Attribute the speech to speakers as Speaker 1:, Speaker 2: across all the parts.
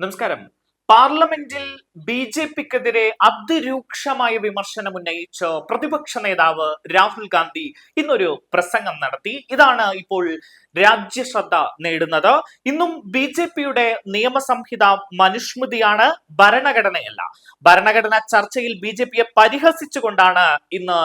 Speaker 1: നമസ്കാരം. പാർലമെന്റിൽ ബി.ജെ.പിക്കെതിരെ അതിരൂക്ഷമായ വിമർശനം ഉന്നയിച്ച് പ്രതിപക്ഷ നേതാവ് രാഹുൽ ഗാന്ധി ഇന്നൊരു പ്രസംഗം നടത്തി. ഇതാണ് ഇപ്പോൾ രാജ്യശ്രദ്ധ നേടുന്നത്. ഇന്നും ബി.ജെ.പിയുടെ നിയമസംഹിത മനുസ്മൃതിയാണ്, ഭരണഘടനയല്ല. ഭരണഘടന ചർച്ചയിൽ ബി.ജെ.പിയെ പരിഹസിച്ചുകൊണ്ടാണ് ഇന്ന്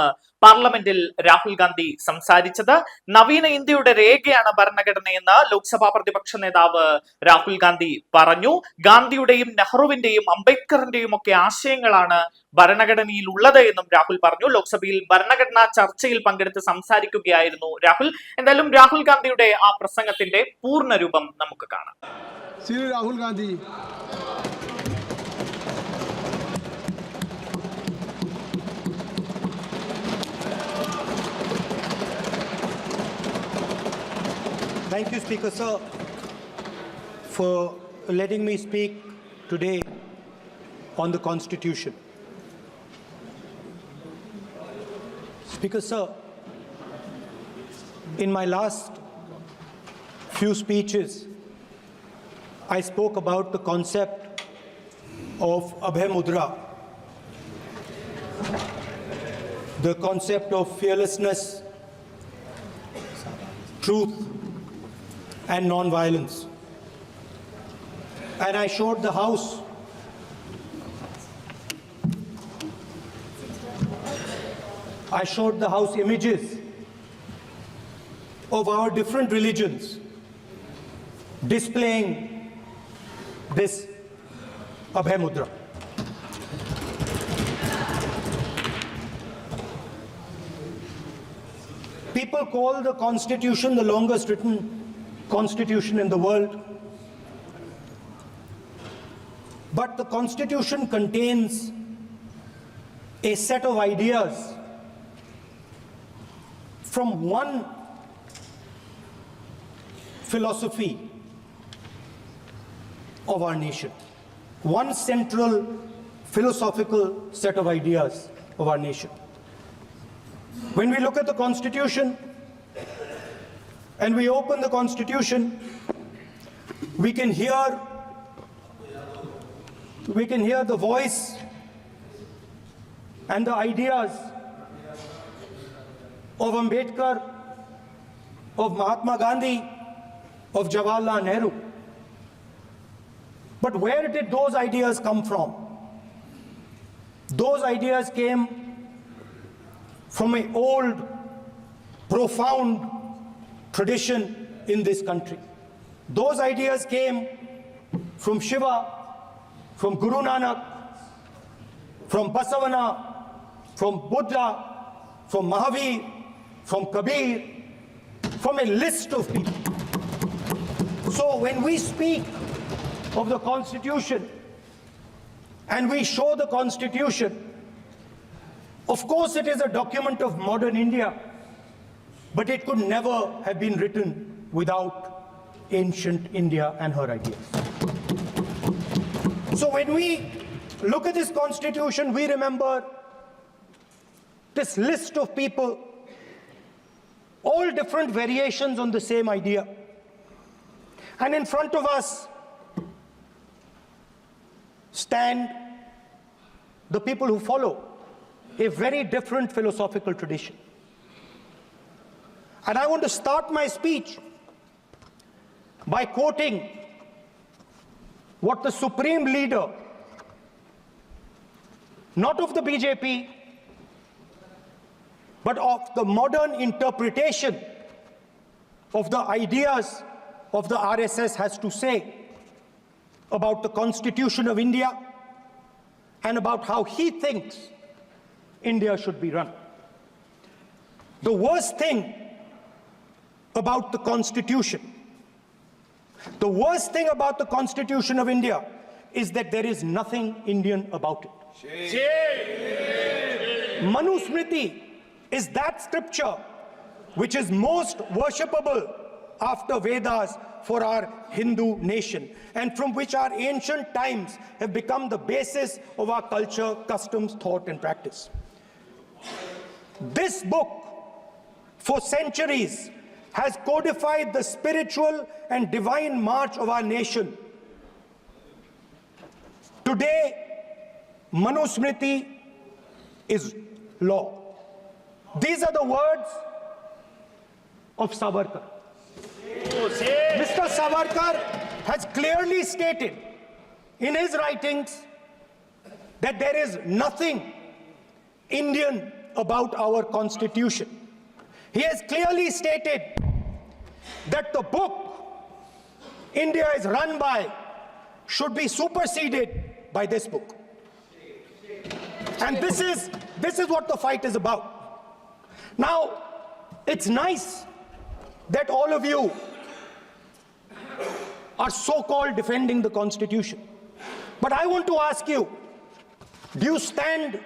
Speaker 1: പാർലമെന്റിൽ രാഹുൽ ഗാന്ധി സംസാരിച്ചത്. നവീന ഇന്ത്യയുടെ രേഖയാണ് ഭരണഘടനയെന്ന് ലോക്സഭാ പ്രതിപക്ഷ നേതാവ് രാഹുൽ ഗാന്ധി പറഞ്ഞു. ഗാന്ധിയുടെയും നെഹ്റുവിന്റെയും അംബേദ്കറിന്റെയും ഒക്കെ ആശയങ്ങളാണ് ഭരണഘടനയിൽ ഉള്ളത് എന്നും രാഹുൽ പറഞ്ഞു. ലോക്സഭയിൽ ഭരണഘടനാ ചർച്ചയിൽ പങ്കെടുത്ത് സംസാരിക്കുകയായിരുന്നു രാഹുൽ. എന്തായാലും രാഹുൽ ഗാന്ധിയുടെ ആ പ്രസംഗത്തിന്റെ പൂർണ്ണരൂപം നമുക്ക് കാണാം.
Speaker 2: Shri Rahul Gandhi.
Speaker 3: Thank you, Speaker Sir, for letting me speak today on the Constitution. Speaker Sir, in my last few speeches, I spoke about the concept of Abhay Mudra, the concept of fearlessness, truth, and non-violence. And I showed the House images of our different religions displaying this Abhay Mudra. People call the Constitution the longest written Constitution in the world. But the Constitution contains a set of ideas from one philosophy of our nation, one central philosophical set of ideas of our nation. When we look at the Constitution and we open the Constitution, we can hear the voice and the ideas of Ambedkar, of Mahatma Gandhi, of Jawaharlal Nehru. But where did those ideas come from? Those ideas came from an old, profound tradition in this country. Those ideas came from Shiva, from Guru Nanak, from Basavana, from Buddha, from Mahavir, from Kabir, from a list of people. So when we speak of the Constitution and we show the Constitution, of course it is a document of modern India, but it could never have been written without ancient India and her ideas. So when we look at this Constitution, we remember this list of people, all different variations on the same idea. And in front of us stand the people who follow a very different philosophical tradition. And I want to start my speech by quoting what the supreme leader, not of the BJP, but of the modern interpretation of the ideas of the RSS has to say about the Constitution of India and about how he thinks India should be run. The worst thing about the Constitution, the worst thing about the Constitution of India is that there is nothing Indian about it. Manusmriti is that scripture which is most worshipable after Vedas for our Hindu nation, and from which our ancient times have become the basis of our culture, customs, thought, and practice. This book, for centuries, has codified the spiritual and divine march of our nation Today, Manusmriti is law. These are the words of Savarkar. Mr. Savarkar has clearly stated in his writings that there is nothing Indian about our constitution. He has clearly stated that the book India is run by should be superseded by this book. And this is what the fight is about. Now, it's nice that all of you are so-called defending the Constitution. But I want to ask you, do you stand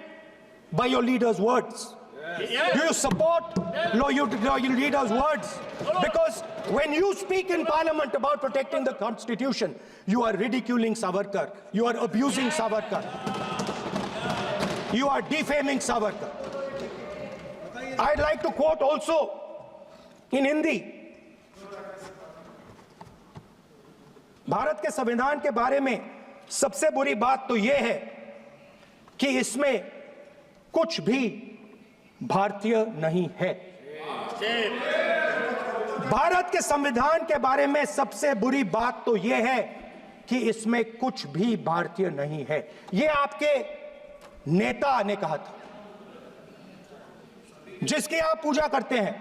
Speaker 3: by your leader's words? Do you support your leader's words? Because when you speak in Parliament about protecting the Constitution, you are ridiculing Savarkar. You are abusing Savarkar. You are defaming Savarkar. I'd like to quote also in Hindi. Bharat के संविधान के बारे में सबसे बुरी बात तो यह है कि इसमें कुछ भी भारतीय नहीं है। भारत के संविधान के बारे में सबसे बुरी बात तो यह है कि इसमें कुछ भी भारतीय नहीं है। यह आपके नेता ने कहा था, जिसकी आप पूजा करते हैं।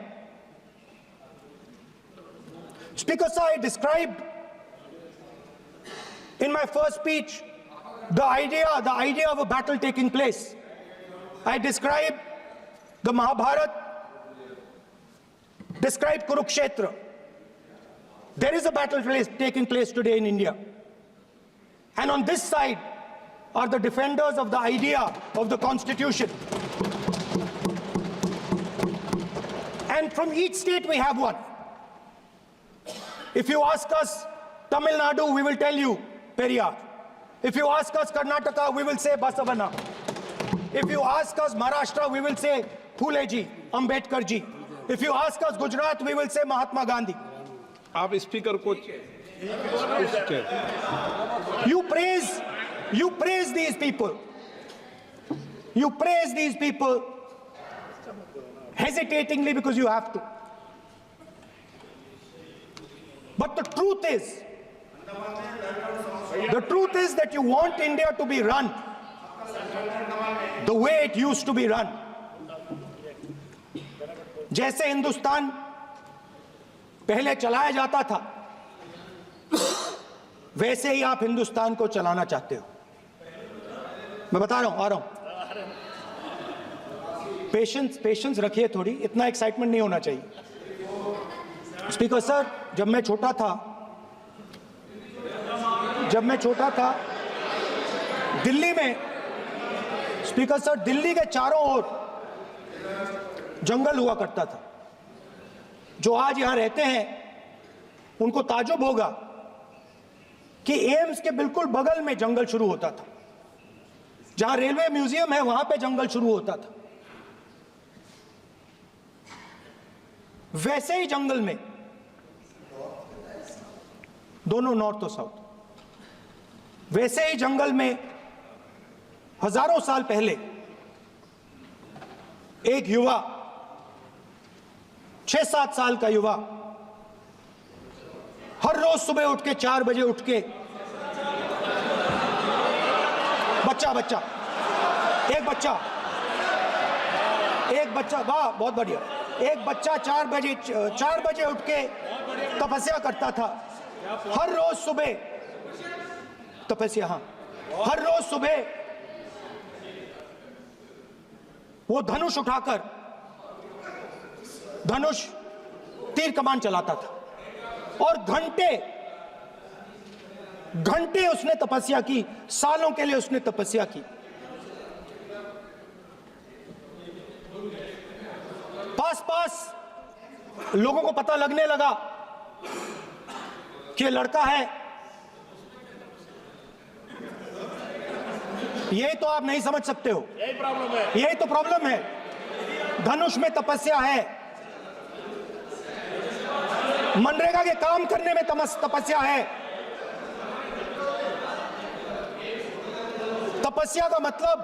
Speaker 3: Speaker sir, I described in my first speech the idea of a battle taking place. I described the Mahabharata, described Kurukshetra. There is a battle taking place today in India. And on this side are the defenders of the idea of the Constitution. And from each state we have one. If you ask us Tamil Nadu, we will tell you Periyar. If you ask us Karnataka, we will say Basavana. If you ask us Maharashtra, we will say Phule ji, Ambedkar ji. If you ask us Gujarat, we will say Mahatma Gandhi.
Speaker 2: आप speaker को
Speaker 3: You praise these people. You praise these people hesitatingly because you have to. But the truth is that you want India to be run the way it used to be run. जैसे हिंदुस्तान पहले चलाया जाता था, वैसे ही आप हिंदुस्तान को चलाना चाहते हो। मैं बता रहा हूं, आ रहा हूं। पेशेंस रखिए थोड़ी, इतना एक्साइटमेंट नहीं होना चाहिए। स्पीकर सर, जब मैं छोटा दिल्ली में, स्पीकर सर, दिल्ली के चारों ओर जंगल हुआ करता था। जो आज यहां रहते हैं उनको ताजुब होगा कि एम्स के बिल्कुल बगल में जंगल शुरू होता था। जहां रेलवे म्यूजियम है वहां पे जंगल शुरू होता था। वैसे ही जंगल में, दोनों नॉर्थ और साउथ, वैसे ही जंगल में हजारों साल पहले एक युवा, 6-7 साल का युवा, हर रोज सुबह उठ के 4 बजे उठ के एक बच्चा, वाह बहुत बढ़िया, एक बच्चा 4 बजे उठ के तपस्या करता था। हर रोज सुबह तपस्या, हाँ, हर रोज सुबह वो धनुष उठाकर तीर कमान चलाता था और घंटे उसने तपस्या की, सालों के लिए उसने तपस्या की। पास लोगों को पता लगने लगा कि लड़का है। यही तो आप नहीं समझ सकते हो, यही तो प्रॉब्लम है। धनुष में तपस्या है, मनरेगा के काम करने में तपस्या है। तपस्या का मतलब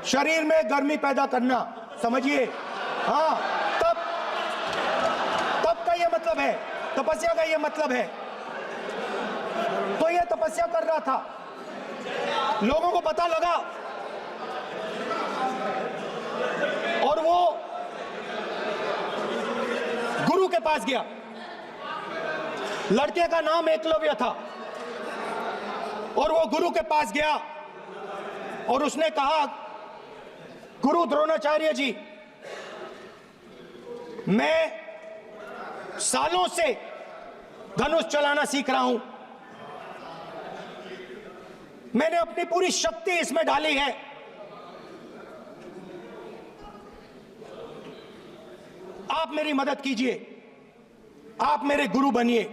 Speaker 3: शरीर में गर्मी पैदा करना, समझिए। हाँ, तब का ये मतलब है, तपस्या का ये मतलब है। तो ये तपस्या कर रहा था, लोगों को पता लगा और वो गुरु के पास गया। लड़के का नाम एकलव्य था और वो गुरु के पास गया और उसने कहा, गुरु द्रोणाचार्य जी, मैं सालों से धनुष चलाना सीख रहा हूं, मैंने अपनी पूरी शक्ति इसमें डाली है, आप मेरी मदद कीजिए, आप मेरे गुरु बनिए।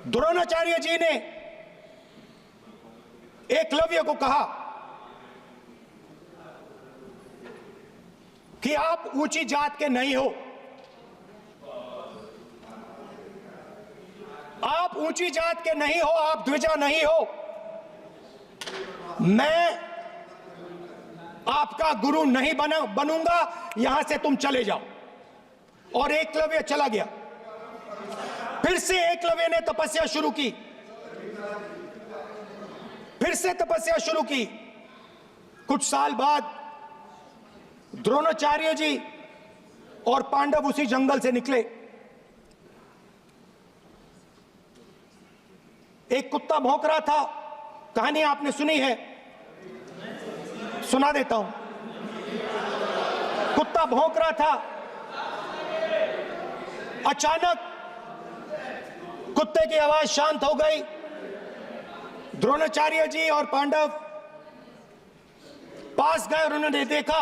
Speaker 3: द्रोणाचार्य जी ने एकलव्य को कहा कि आप ऊंची जात के नहीं हो, आप ऊंची जात के नहीं हो, आप द्विजा नहीं हो, मैं आपका गुरु नहीं बनूंगा, यहां से तुम चले जाओ। और एकलव्य चला गया। फिर से एकलव्य ने तपस्या शुरू की, फिर से तपस्या शुरू की। कुछ साल बाद द्रोणाचार्य जी और पांडव उसी जंगल से निकले। एक कुत्ता भौंक रहा था, कहानी आपने सुनी है, सुना देता हूं। कुत्ता भौंक रहा था, अचानक कुत्ते की आवाज शांत हो गई। द्रोणाचार्य जी और पांडव पास गए और उन्होंने देखा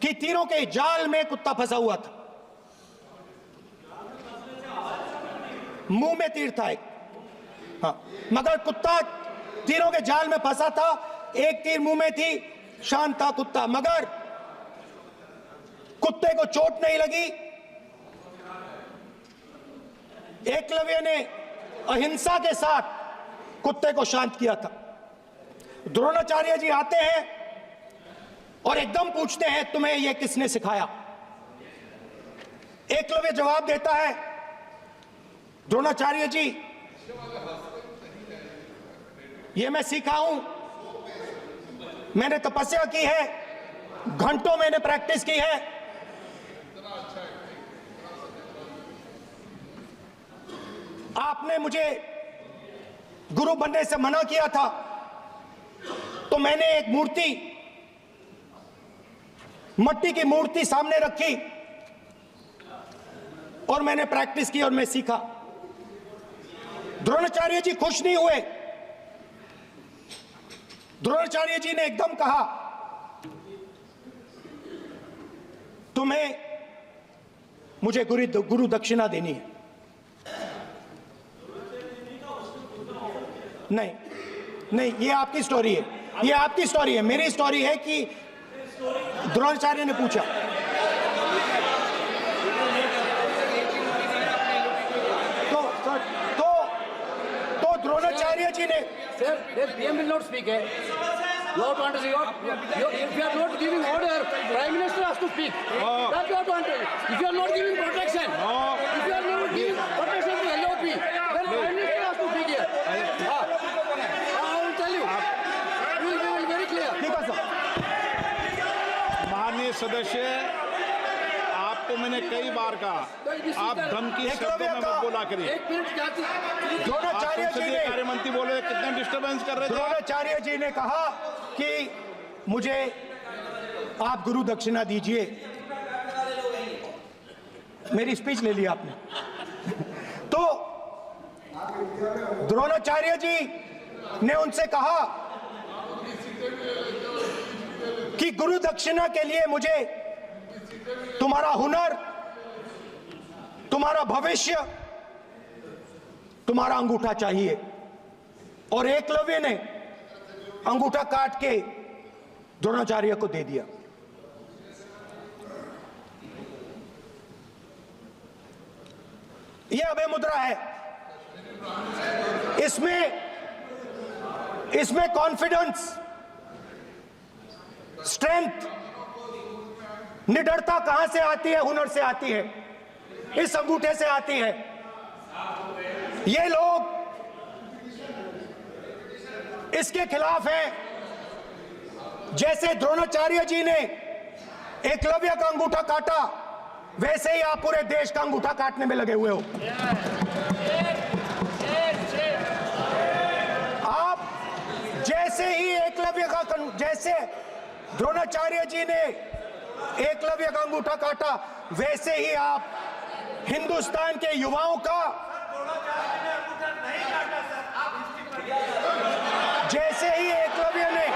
Speaker 3: कि तीरों के जाल में कुत्ता फंसा हुआ था। मुंह में तीर था एक, हाँ, मगर कुत्ता तीरों के जाल में फंसा था, एक तीर मुंह में थी, शांत था कुत्ता, मगर कुत्ते को चोट नहीं लगी। एकलव्य ने अहिंसा के साथ कुत्ते को शांत किया था। द्रोणाचार्य जी आते हैं और एकदम पूछते हैं, तुम्हें यह किसने सिखाया? एकलव्य जवाब देता है, द्रोणाचार्य जी, ये मैं सीखा हूं, मैंने तपस्या की है, घंटों मैंने प्रैक्टिस की है। आपने मुझे गुरु बनने से मना किया था, तो मैंने एक मूर्ति, मट्टी की मूर्ति सामने रखी और मैंने प्रैक्टिस की और मैं सीखा। द्रोणाचार्य जी खुश नहीं हुए। द्रोणाचार्य जी ने एकदम कहा, तुम्हें मुझे गुरु दक्षिणा देनी है। नहीं नहीं, ये आपकी स्टोरी है, ये आपकी स्टोरी है। मेरी स्टोरी है कि द्रोणाचार्य ने पूछा। तो द्रोणाचार्य जी ने,
Speaker 4: Sir, the PM will not speak. You have to understand. If you are not giving order, Prime Minister has to speak. That you have to understand. If you are not giving protection, if you are not giving protection to LOP, then Prime Minister has to speak here. I will tell you. We will be very clear.
Speaker 3: ठीक है sir.
Speaker 2: माननीय सदस्य, आपको मैंने कई बार कहा, आप धमकी शब्दों में मत बोला करिए।
Speaker 4: एक मिनट जाती।
Speaker 3: द्रोणाचार्य जी
Speaker 2: संसदीय
Speaker 3: ने,
Speaker 2: कार्य मंत्री बोले, कितना डिस्टर्बेंस कर रहे थे।
Speaker 3: द्रोणाचार्य जी ने कहा कि मुझे आप गुरु दक्षिणा दीजिए। मेरी स्पीच ले ली आपने। तो द्रोणाचार्य जी ने उनसे कहा कि गुरु दक्षिणा के लिए मुझे तुम्हारा हुनर, तुम्हारा भविष्य, तुम्हारा अंगूठा चाहिए। और एकलव्य ने अंगूठा काट के द्रोणाचार्य को दे दिया। यह अभय मुद्रा है। इसमें इसमें कॉन्फिडेंस, स्ट्रेंथ, निडरता कहां से आती है? हुनर से आती है, इस अंगूठे से आती है। ये लोग इसके खिलाफ हैं। जैसे द्रोणाचार्य जी ने एकलव्य का अंगूठा काटा, वैसे ही आप पूरे देश का अंगूठा काटने में लगे हुए हो। आप जैसे ही एकलव्य का, जैसे द्रोणाचार्य जी ने एकलव्य का अंगूठा काटा, वैसे ही आप हिंदुस्तान के युवाओं का, जैसे ही एकलव्य ने,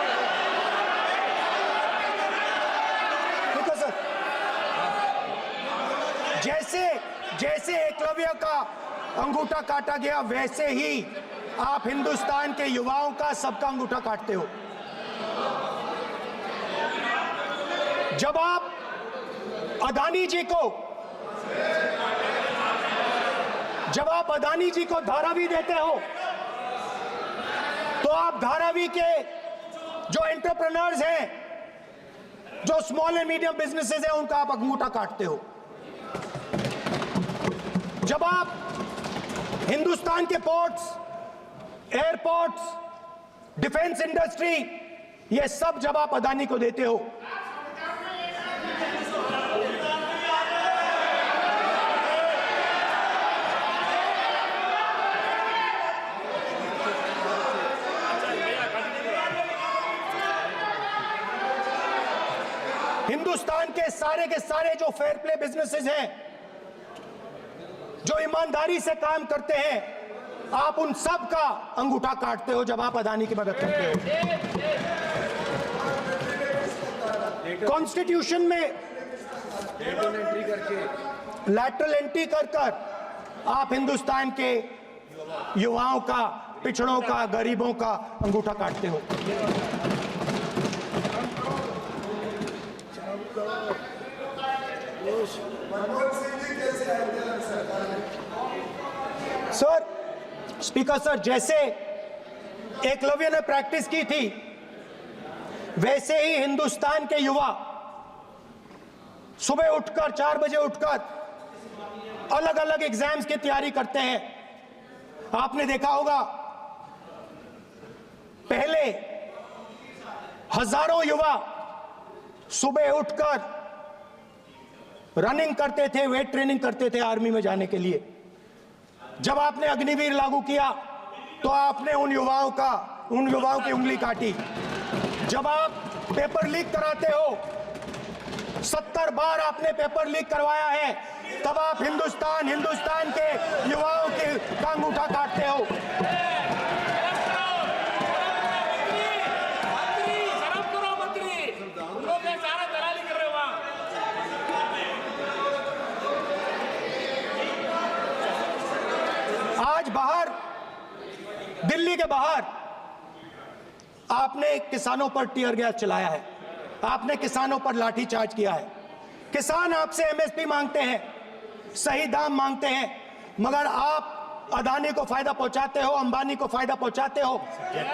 Speaker 3: देखो सर, जैसे एकलव्य का अंगूठा काटा गया, वैसे ही आप हिंदुस्तान के युवाओं का, सबका अंगूठा काटते हो। जब आप अदानी जी को धारावी देते हो, तो आप धारावी के जो एंटरप्रेन्योर्स हैं, जो स्मॉल एंड मीडियम बिजनेसेस हैं, उनका आप अंगूठा काटते हो। जब आप हिंदुस्तान के पोर्ट्स, एयरपोर्ट्स, डिफेंस इंडस्ट्री, ये सब जब आप अदानी को देते हो, हिंदुस्तान के सारे जो फेयर प्ले बिजनेसेस हैं, जो ईमानदारी से काम करते हैं, आप उन सब का अंगूठा काटते हो जब आप अदानी की मदद करते हो। कॉन्स्टिट्यूशन में लैटरल एंट्री कर आप हिंदुस्तान के युवाओं का, पिछड़ों का, गरीबों का अंगूठा काटते हो। सर, स्पीकर सर, जैसे एकलव्य ने प्रैक्टिस की थी, वैसे ही हिंदुस्तान के युवा सुबह उठकर 4 बजे उठकर अलग अलग एग्जाम्स की तैयारी करते हैं। आपने देखा होगा, पहले हजारों युवा सुबह उठकर रनिंग करते थे, वेट ट्रेनिंग करते थे आर्मी में जाने के लिए। जब आपने अग्निवीर लागू किया, तो आपने उन युवाओं की उंगली काटी। जब आप पेपर लीक कराते हो, 70 बार आपने पेपर लीक करवाया है, तब आप हिंदुस्तान के युवाओं के का अंगूठा काटते हो। आज बाहर, दिल्ली के बाहर आपने किसानों पर टीयर गैस चलाया है, आपने किसानों पर लाठीचार्ज किया है। किसान आपसे एमएसपी मांगते हैं, सही दाम मांगते हैं, मगर आप अदानी को फायदा पहुंचाते हो, अंबानी को फायदा पहुंचाते हो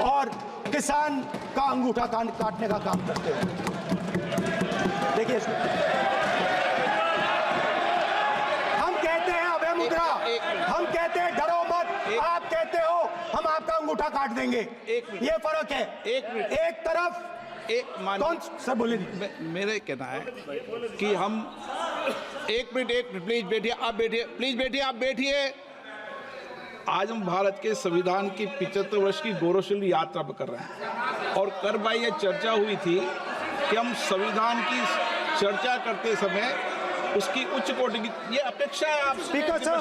Speaker 3: और किसान का अंगूठा काटने का काम करते हो। देखिए, हम कहते हैं अभय मुद्रा, हम कहते हैं डरो मत, आप कहते हो हम आपका अंगूठा काट देंगे। ये फर्क है। एक तरफ कौन सर बोले,
Speaker 2: मेरे कहना है कि हम एक मिनट प्लीज बैठिए, आप बैठिए, प्लीज बैठिए, आप बैठिए। आज हम भारत के संविधान की 75 वर्ष की गौरवशाली यात्रा पर कर रहे हैं, और कर भाई ये चर्चा हुई थी कि हम संविधान की चर्चा करते समय उसकी उच्च कोटि की ये अपेक्षा है। आप
Speaker 3: स्पीकर सर,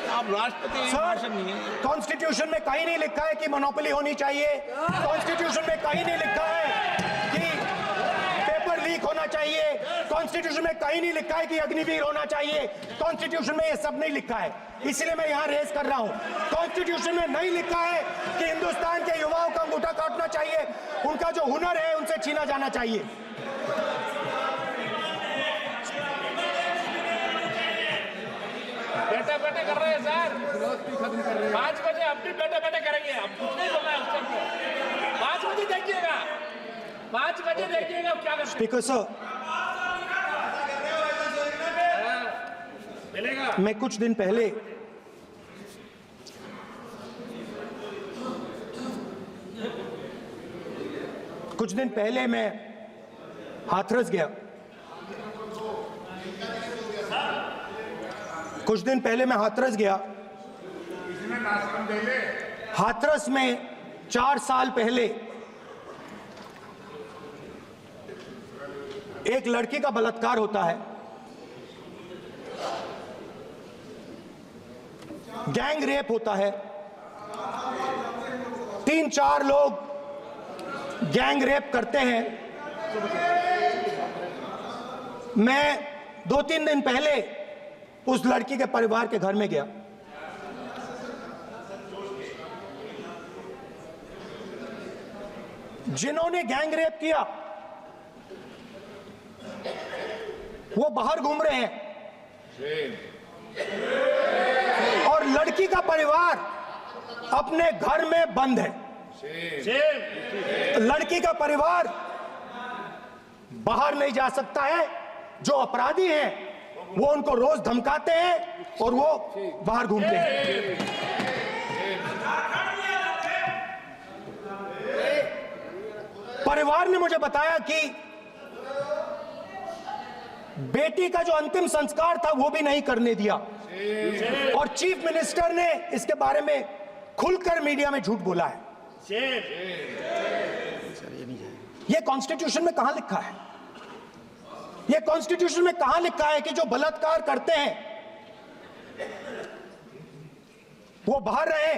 Speaker 2: आप राष्ट्रपति भाषण नहीं है।
Speaker 3: कॉन्स्टिट्यूशन में कहीं नहीं लिखा है कि मोनोपोली होनी चाहिए। कॉन्स्टिट्यूशन में कहीं नहीं लिखा है कि पेपर लीक होना चाहिए। कॉन्स्टिट्यूशन में कहीं नहीं लिखा है कि अग्निवीर होना चाहिए। कॉन्स्टिट्यूशन में ये सब नहीं लिखा है, इसलिए मैं यहाँ रेस कर रहा हूँ। कॉन्स्टिट्यूशन में नहीं लिखा है कि हिंदुस्तान के युवाओं का अंगूठा काटना चाहिए, उनका जो हुनर है उनसे छीना जाना चाहिए।
Speaker 5: बेटा बेटा कर रहे हैं सर। 5 बजे अब भी बेटा बेटा करेंगे, अब कुछ नहीं बोलना है उसके अंदर। 5 बजे देखिएगा, 5 बजे देखिएगा क्या करते
Speaker 3: स्पीकर सर,
Speaker 5: मिलेगा।
Speaker 3: मैं कुछ दिन पहले मैं हाथरस गया। हाथरस में 4 साल पहले एक लड़की का बलात्कार होता है। गैंग रेप होता है। 3-4 लोग गैंग रेप करते हैं। मैं 2-3 दिन पहले उस लड़की के परिवार के घर में गया। जिन्होंने गैंग रेप किया वो बाहर घूम रहे हैं और लड़की का परिवार अपने घर में बंद है। लड़की का परिवार बाहर नहीं जा सकता है। जो अपराधी हैं वो उनको रोज धमकाते हैं और वो बाहर घूमते हैं। परिवार ने मुझे बताया कि बेटी का जो अंतिम संस्कार था वो भी नहीं करने दिया और चीफ मिनिस्टर ने इसके बारे में खुलकर मीडिया में झूठ बोला है। ये कॉन्स्टिट्यूशन में कहां लिखा है? ये कॉन्स्टिट्यूशन में कहां लिखा है कि जो बलात्कार करते हैं वो बाहर रहे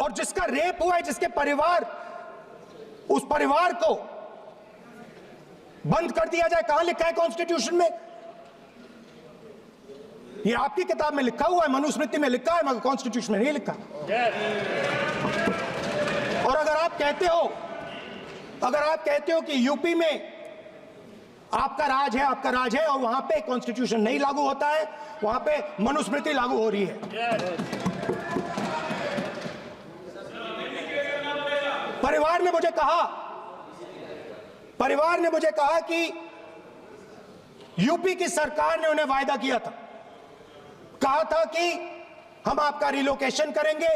Speaker 3: और जिसका रेप हुआ है, जिसके परिवार, उस परिवार को बंद कर दिया जाए? कहां लिखा है कॉन्स्टिट्यूशन में? ये आपकी किताब में लिखा हुआ है, मनुस्मृति में लिखा है, मगर कॉन्स्टिट्यूशन में नहीं लिखा। और अगर आप कहते हो कि यूपी में आपका राज है और वहां पे कॉन्स्टिट्यूशन नहीं लागू होता है, वहां पे मनुस्मृति लागू हो रही है। परिवार ने मुझे कहा कि यूपी की सरकार ने उन्हें वायदा किया था, कहा था कि हम आपका रिलोकेशन करेंगे,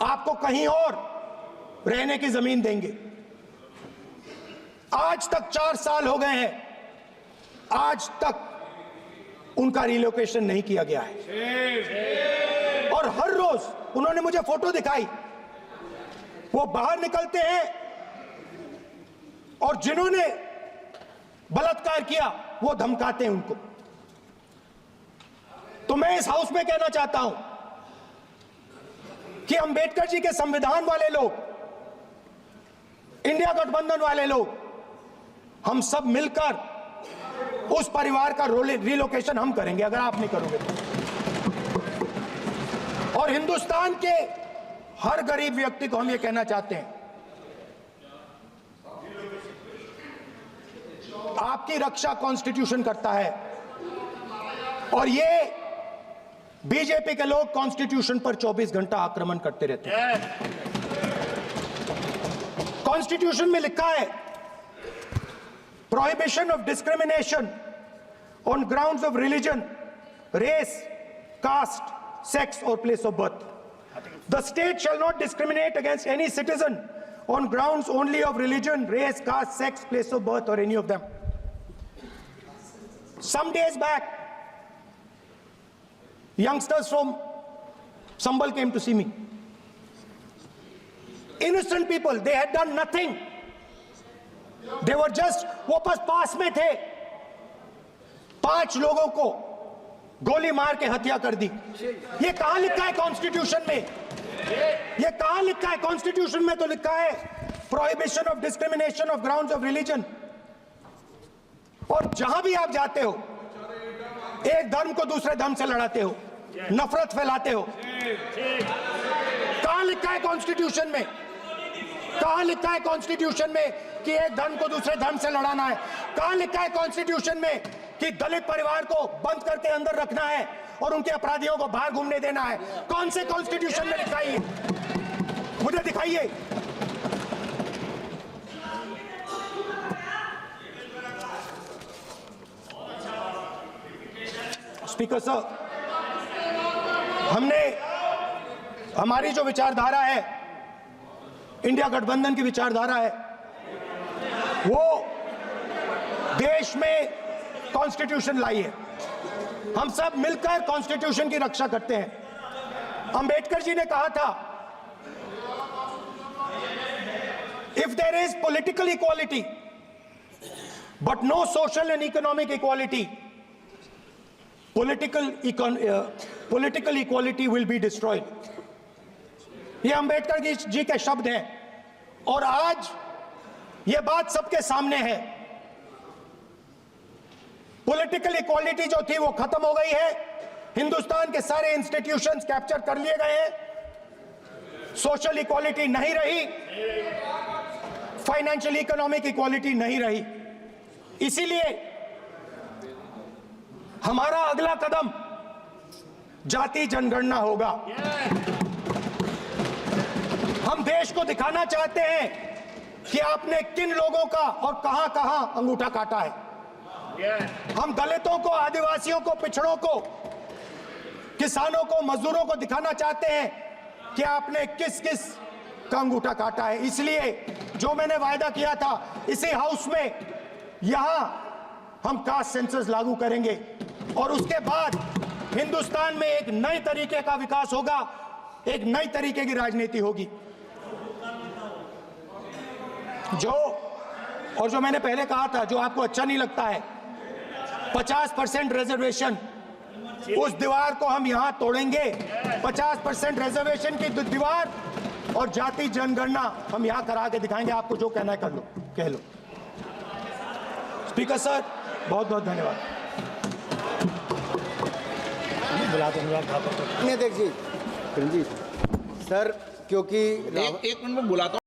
Speaker 3: आपको कहीं और रहने की जमीन देंगे। आज तक 4 साल हो गए हैं, आज तक उनका रिलोकेशन नहीं किया गया है। और हर रोज उन्होंने मुझे फोटो दिखाई, वो बाहर निकलते हैं और जिन्होंने बलात्कार किया वो धमकाते हैं उनको। तो मैं इस हाउस में कहना चाहता हूं कि अंबेडकर जी के संविधान वाले लोग, इंडिया गठबंधन वाले लोग, हम सब मिलकर उस परिवार का रिलोकेशन हम करेंगे अगर आप नहीं करोगे तो। और हिंदुस्तान के हर गरीब व्यक्ति को हम ये कहना चाहते हैं, आपकी रक्षा कॉन्स्टिट्यूशन करता है और ये बीजेपी के लोग कॉन्स्टिट्यूशन पर 24 घंटा आक्रमण करते रहते हैं। कॉन्स्टिट्यूशन में लिखा है prohibition of discrimination on grounds of religion, race, caste, sex और place of birth. The state shall not discriminate against any citizen on grounds only of religion, race, caste, sex, place of birth or any of them. Some days back, youngsters from Sambal came to see me. Innocent people, they had done nothing. They were just, वो बस पास में थे, 5 लोगों को गोली मार के हत्या कर दी। ये कहां लिखा है कॉन्स्टिट्यूशन में? ये कहां लिखा है? कॉन्स्टिट्यूशन में तो लिखा है prohibition of discrimination of grounds of religion. और जहां भी आप जाते हो, एक धर्म को दूसरे धर्म से लड़ाते हो, नफरत फैलाते हो। कहां लिखा है कॉन्स्टिट्यूशन में? कहां लिखा है कॉन्स्टिट्यूशन में कि एक धर्म को दूसरे धर्म से लड़ाना है? कहां लिखा है कॉन्स्टिट्यूशन में कि दलित परिवार को बंद करके अंदर रखना है और उनके अपराधियों को बाहर घूमने देना है? कौन से कॉन्स्टिट्यूशन में लिखा है? मुझे दिखाइए। स्पीकर साहब, हमारी जो विचारधारा है, इंडिया गठबंधन की विचारधारा है, वो देश में कॉन्स्टिट्यूशन लाई है। हम सब मिलकर कॉन्स्टिट्यूशन की रक्षा करते हैं। अंबेडकर जी ने कहा था, if there is political equality but no social and economic equality, political equality will be destroyed. ये अंबेडकर जी के शब्द हैं और आज ये बात सबके सामने है। पॉलिटिकल इक्वालिटी जो थी वो खत्म हो गई है। हिंदुस्तान के सारे इंस्टीट्यूशंस कैप्चर कर लिए गए हैं। सोशल इक्वालिटी नहीं रही, फाइनेंशियल इकोनॉमिक इक्वालिटी नहीं रही। इसीलिए हमारा अगला कदम जाति जनगणना होगा। हम देश को दिखाना चाहते हैं कि आपने किन लोगों का और कहां कहां अंगूठा काटा है। हम दलितों को, आदिवासियों को, पिछड़ों को, किसानों को, मजदूरों को दिखाना चाहते हैं कि आपने किस किस का अंगूठा काटा है। इसलिए जो मैंने वायदा किया था, इसी हाउस में यहां हम कास्ट सेंसस लागू करेंगे और उसके बाद हिंदुस्तान में एक नए तरीके का विकास होगा, एक नई तरीके की राजनीति होगी। जो मैंने पहले कहा था, जो आपको अच्छा नहीं लगता है, 50% रिजर्वेशन, उस दीवार को हम यहां तोड़ेंगे। 50% रिजर्वेशन की दीवार और जाति जनगणना हम यहां करा के दिखाएंगे। आपको जो कहना है कर लो, कह लो। स्पीकर सर, बहुत बहुत धन्यवाद।
Speaker 6: अध्यक्ष जी, सर, क्योंकि
Speaker 2: एक मिनट में बुलाता हूं।